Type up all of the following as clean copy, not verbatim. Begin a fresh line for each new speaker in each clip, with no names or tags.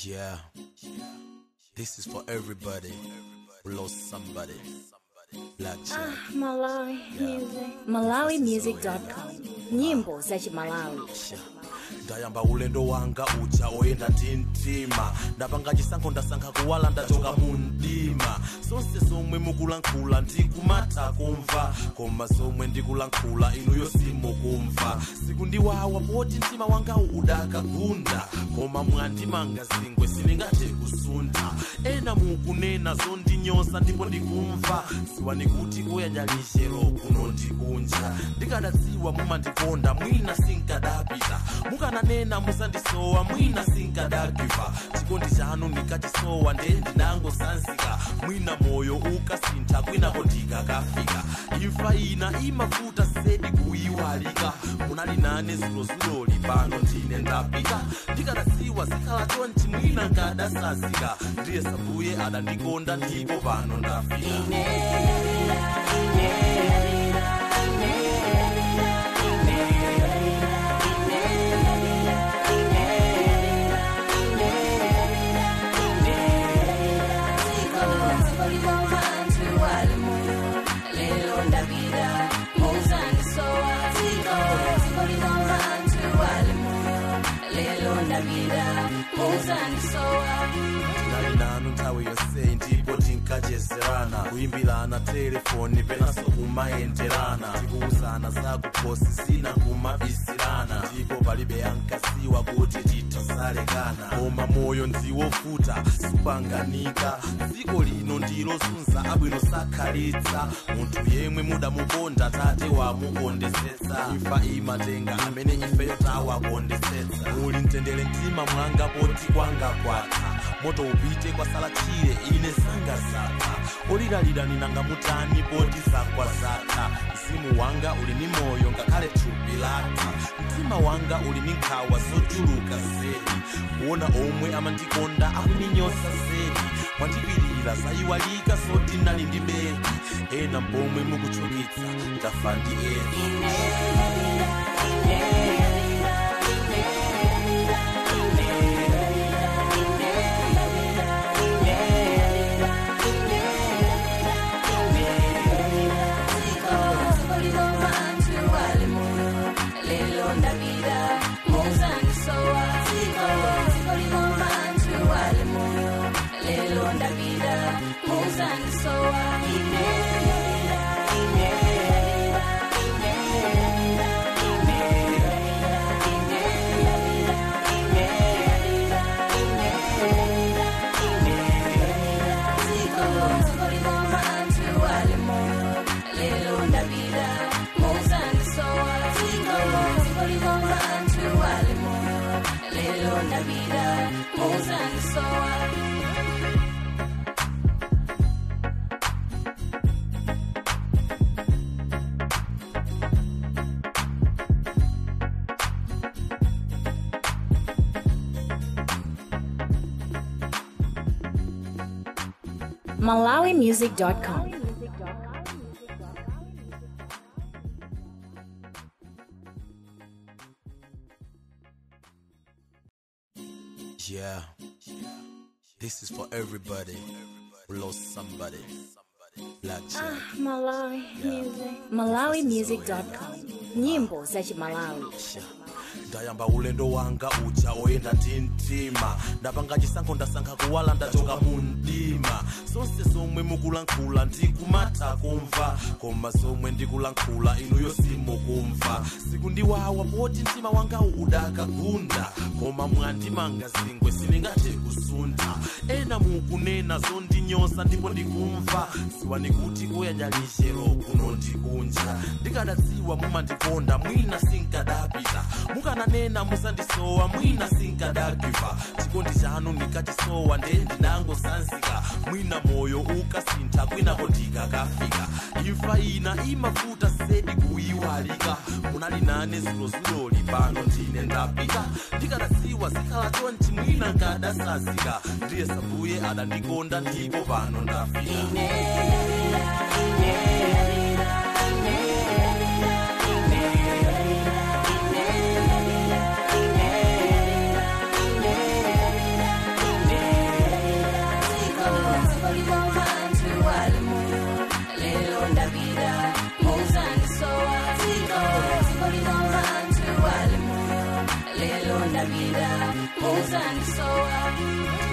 Yeah, this is for everybody who lost somebody. Black Jack.
Malawi Music. MalawiMusic.com. Nyimbo za Malawi.
Ndayamba ulendo wanga ucha oyenda tintima ndapanga chisankho ndasankha kuwala ndachoka mundima sonse somwe mukulankhula ndikumata kumva koma somwe ndikulankhula inuyo simukumva sikundiwawa poti mtima wanga udakagunda koma mwandimanga zingwe siningathe kusuntha ena mukunena zondinyoza ndipo ndikumva siwani kuti kuyanyalishero kuno ndikunja ndikadadziwa mumandikonda mwina sinkadapita mukananena musandisowa mwina sinkadagiva chikondi chanu nikachisowa ndendinangosanzika mwina moyo ukasintha kwinako ndikakafika imfa ina imavuta sedi kuyiwalika munali nane zulozuloli pano ndine ndapita ndikadadziwa zikhala chonchi mwina nkadasazika ndiye sabuye adandikonda ndipo pano ndafika nanu nthawi yonse ndipo tinkachezerana kuyimbirana telefoni penaso kumayenderana tikuwuzana zakukhosi sina kumabisirana ndipo palibe yankasiwa kuti titasalekana koma moyo ndiwovuta supanganika dziko lino ndilozunza abwino sakhalitsa munthu yemwe mudamukonda tate wamukondetsetsa imfa imatenga amene ifeyo tawakondetsetsa uli mtendere mtima mwanga poti kwanga kwatha moto upite kwa salachire ine sanga zatha oliralira ninangamutani poti zakwa zatha mzimu wanga uli ni moyo ngakhale thupi latha mtima wanga uli ni nkhawa zochuluka zedi kuona omwe amandikonda akuninyosa zedi mwandipirira zayiwalika soti nali ndi bedi ena mbomwe mukuchukitsa ndafa ndi edi
MalawiMusic.com.
Yeah, this is for everybody who lost somebody. Black Jack.
Malawi Music. MalawiMusic.com. Nyimbo za Malawi.
Ndayamba ulendo wanga ucha oyenda tintima ndapanga chisankho ndasankha kuwala ndachoka mundima sonse somwe mukulankhula ndikumata kumva koma somwe ndikulankhula inuyo simukumva sikundiwawa poti mtima wanga udakagunda koma mwandimanga zingwe siningathe kusuntha ena mukunena zondinyoza ndipo ndikumva siwani kuti kuyanyalishero kuno ndikunja ndikadadziwa mumandikonda mwina sinkadapita mukananena musandisowa mwina sinkadagiva chikondi chanu nikachisowa ndendinangosanzika mwina moyo ukasintha kwinako ndikakafika imfa ina imavuta sedi kuyiwalika munali nane zulozuloli pano ndine ndapita ndikadadziwa zikhala chonchi mwina nkadasazika ndiye sabuye adandikonda ndipo pano ndafika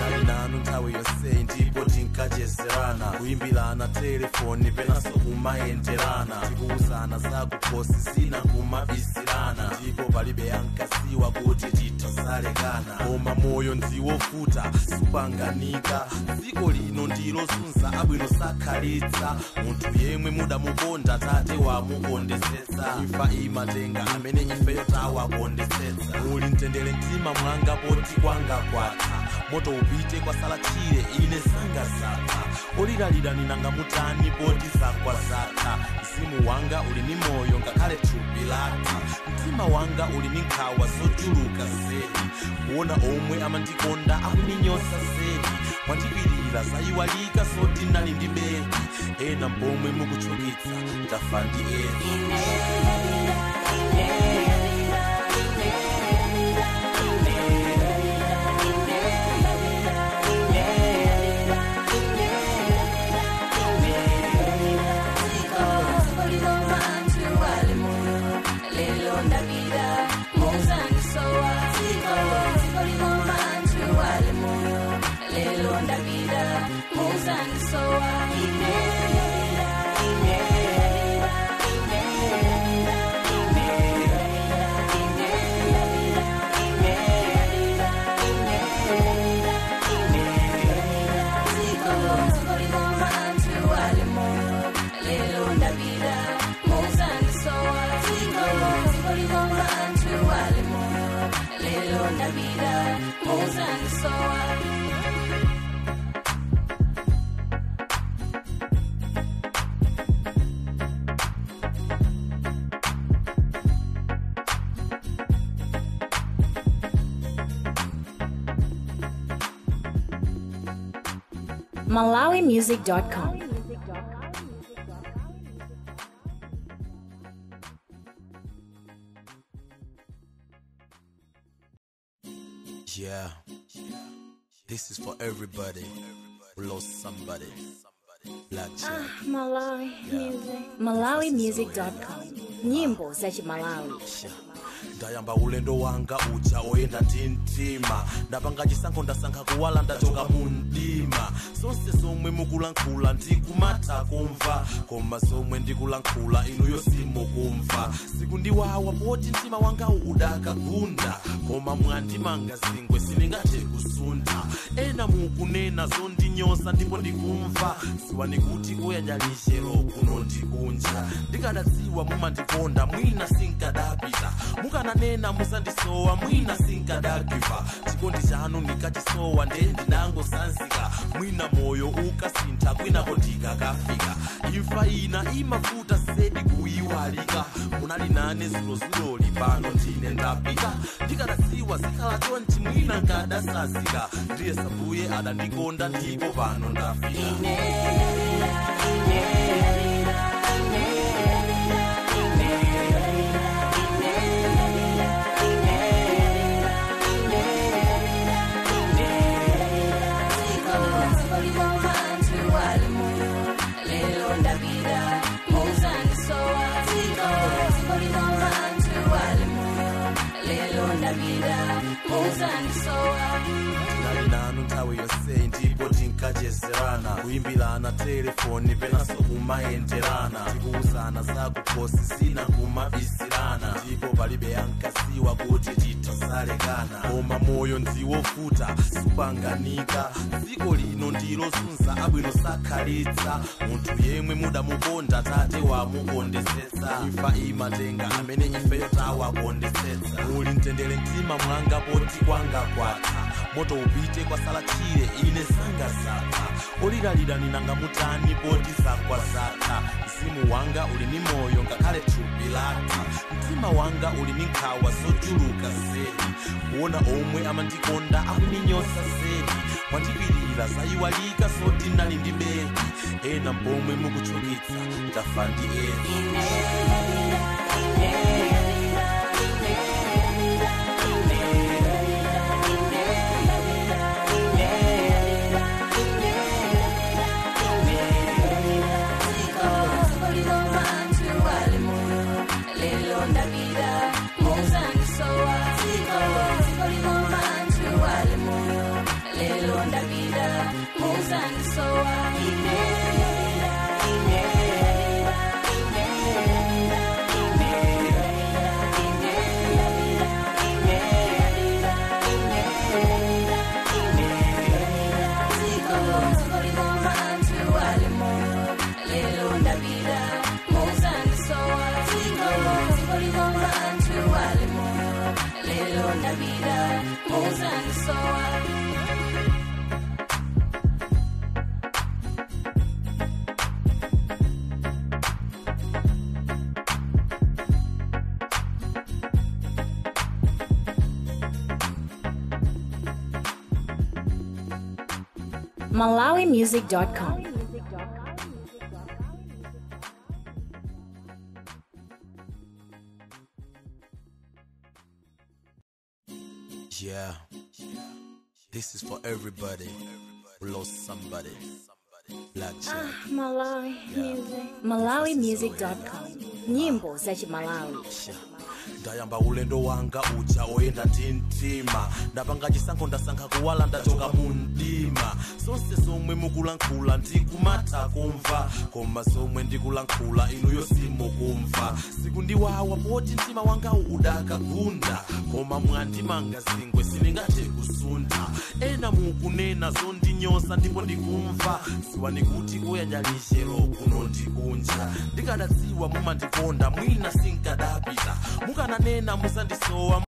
Nali nanu nthawi yonse ndipo tinkachezerana kuyimbirana telefoni penaso kumayenderana tikuwuzana za kukhosi zina kumabisirana ndipo palibe ankasiwa kuti titasalekana koma moyo ndiwovuta supanganika dziko lino ndilozunza abwino sakhalitsa munthu yemwe mudamukonda tate wamukondetsetsa imfa imatenga amene ifeyo tawakondetsetsa muli mtendere mtima mwanga poti kwanga kwatha moto upite kwa sala chire ine sanga zatha oliralira ninanga mutani poti zakwa zatha mzimu wanga uli ni moyo ngakhale thupi latha mtima wanga uli ni nkhawa zochuluka zedi kuona omwe amandikonda akuninyosa zedi mwandipirira zayiwalika soti nali ndi bedi ena mpomwe mukuchulitsa ndafa ndi edi
MalawiMusic.com.
Yeah, this is for everybody who lost somebody. Black Jack.
Malawi Music. MalawiMusic.com. Nyimbo za Malawi.
Ndayamba ulendo wanga ucha oyenda tintima ndapanga chisankho ndasankha kuwala ndachoka mundima sonse somwe mukulankhula ndikumata kumva koma somwe ndikulankhula inuyo simukumva sikundiwawa poti mtima wanga udakagunda koma mwandimanga zingwe siningathe kusunda ena mukunena zondinyoza ndipo ndikumva siwani kuti kuyanyalishero kuno ndikunja ndikadadziwa mumandikonda mwina sinkadapita mukananena musandisowa mwina sinkadagiva chikondi chanu ndikachisowa ndendinangosanzika mwina moyo ukasintha kwinako ndikakafika imfa ina imavuta zedi kuyiwalika munali nane zulozuloli pano ndine ndapita ndikadadziwa zikhala chonchi mwina nkadasazika ndiye sambuye adandikonda ndipo pano ndafika Nali nanu nthawi yonse ndipo tinkachezerana kuyimbirana telefoni penaso kumayenderana tikuwuzana za kukhosi zina kumabisirana ndipo palibe ankasiwa kuti titasalekana koma moyo ndiwovuta supanganika dziko lino ndilozunza abwino sakhalitsa munthu yemwe mudamukonda tate wamukondetsetsa imfa imatenga amene ifeyo tawakondetsetsa muli mtendere mtima mwanga poti kwanga kwatha moto upite kwa sala chire ine sanga zatha oliralira ninanga mutani poti zakwa zatha mzimu wanga uli ni moyo ngakhale thupi latha mtima wanga uli ni nkhawa zochuluka zedi kuona omwe amandikonda akuninyosa zedi mwandipirira zayiwalika soti nali ndi bedi ena mpomwe mukuchulitsa ndafa ndi edi
Onda vida, musa ni soa, ziko, ziko limoma antu wale
MalawiMusic.com.
Yeah, this is for everybody who lost somebody. Black Jack.
Malawi Music. MalawiMusic.com. Nyimbo za Malawi.
Ndayamba ulendo wanga uja oyenda tintima ndapanga chisankho ndasankha kuwala ndachoka mundima sonse somwe mukulankhula ndikumata kumva koma somwe ndikulankhula inuyo simukumva sikundiwawa poti mtima wanga udakagunda koma mwandimanga zingwe siningathe kusunda ena mukunena zondinyoza ndipo ndikumva siwani kuti kuyanyalishero kuno ndikunja ndikadadziwa mumandikonda mwina sinkadapita mukananena musandisowa